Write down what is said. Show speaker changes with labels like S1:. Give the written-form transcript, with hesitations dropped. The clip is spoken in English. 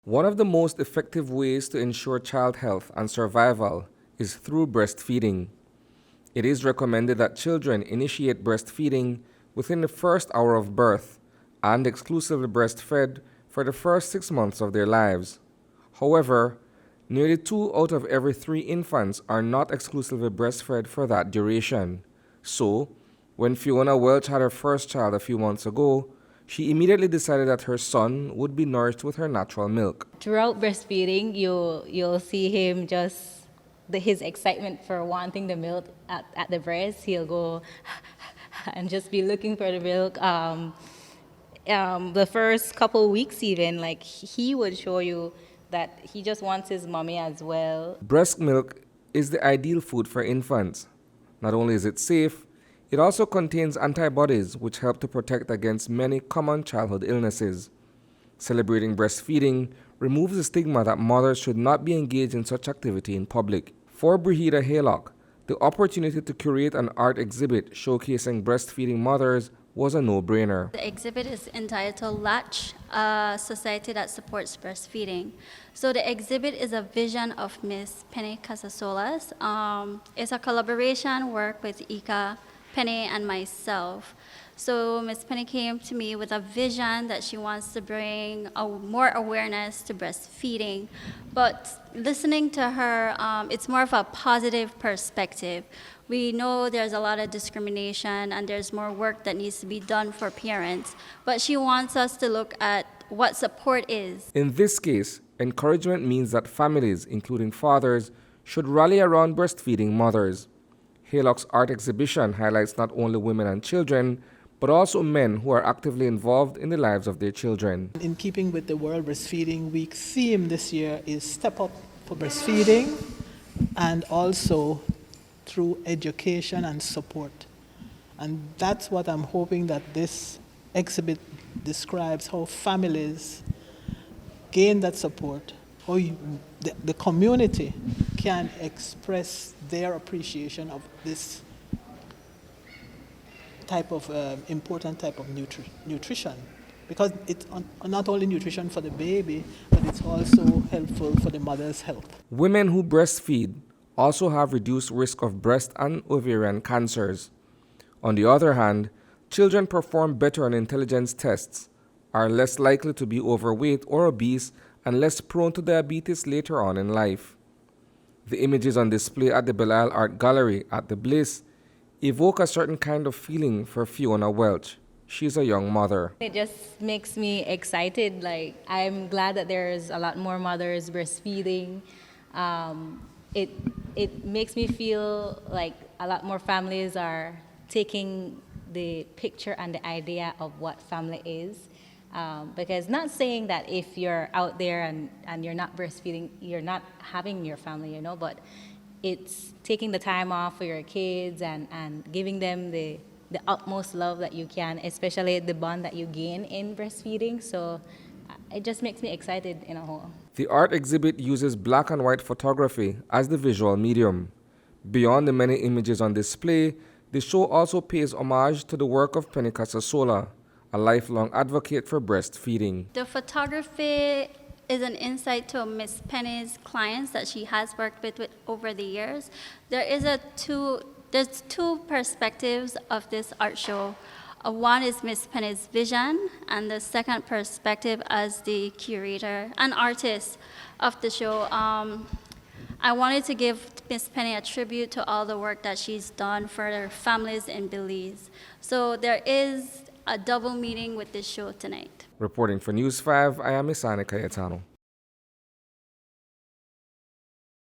S1: One of the most effective ways to ensure child health and survival is through breastfeeding. It is recommended that children initiate breastfeeding within the first hour of birth and exclusively breastfed for the first 6 months of their lives. However, nearly 2 out of every 3 infants are not exclusively breastfed for that duration. So, when Fiona Welch had her first child a few months ago, she immediately decided that her son would be nourished with her natural milk.
S2: Throughout breastfeeding, you'll see him just his excitement for wanting the milk at the breast. He'll go and just be looking for the milk. The first couple weeks even, like he would show you that he just wants his mommy as well.
S1: Breast milk is the ideal food for infants. Not only is it safe, it also contains antibodies which help to protect against many common childhood illnesses. Celebrating breastfeeding removes the stigma that mothers should not be engaged in such activity in public. For Briheda Haylock, the opportunity to curate an art exhibit showcasing breastfeeding mothers was a no-brainer.
S3: The exhibit is entitled Latched, a society that supports breastfeeding. So the exhibit is a vision of Miss Penny Cassasola's. It's a collaboration work with Ika, Penny, and myself. So Miss Penny came to me with a vision that she wants to bring more awareness to breastfeeding. But listening to her, it's more of a positive perspective. We know there's a lot of discrimination and there's more work that needs to be done for parents. But she wants us to look at what support is.
S1: In this case, encouragement means that families, including fathers, should rally around breastfeeding mothers. Haylock's art exhibition highlights not only women and children, but also men who are actively involved in the lives of their children.
S4: In keeping with the World Breastfeeding Week theme this year is Step Up for Breastfeeding, and also through education and support. And that's what I'm hoping that this exhibit describes, how families gain that support, how the community can express their appreciation of this type of important type of nutrition, because it's not only nutrition for the baby, but it's also helpful for the mother's health.
S1: Women who breastfeed also have reduced risk of breast and ovarian cancers. On the other hand, children perform better on intelligence tests, are less likely to be overweight or obese, and less prone to diabetes later on in life. The images on display at the Belisle Art Gallery at the Bliss evoke a certain kind of feeling for Fiona Welch. She's a young mother.
S2: It just makes me excited. Like, I'm glad that there's a lot more mothers breastfeeding. It makes me feel like a lot more families are taking the picture and the idea of what family is. Because not saying that if you're out there and you're not breastfeeding, you're not having your family, but it's taking the time off for your kids and giving them the utmost love that you can, especially the bond that you gain in breastfeeding. So it just makes me excited in a whole.
S1: The art exhibit uses black and white photography as the visual medium. Beyond the many images on display, the show also pays homage to the work of Penny Cassasola, a lifelong advocate for breastfeeding.
S3: The photography is an insight to Miss Penny's clients that she has worked with over the years. There's two perspectives of this art show. One is Miss Penny's vision, and the second perspective as the curator and artist of the show. I wanted to give Miss Penny a tribute to all the work that she's done for their families in Belize. So there is a double meaning with this show tonight.
S1: Reporting for News 5, I am Isani Cayetano.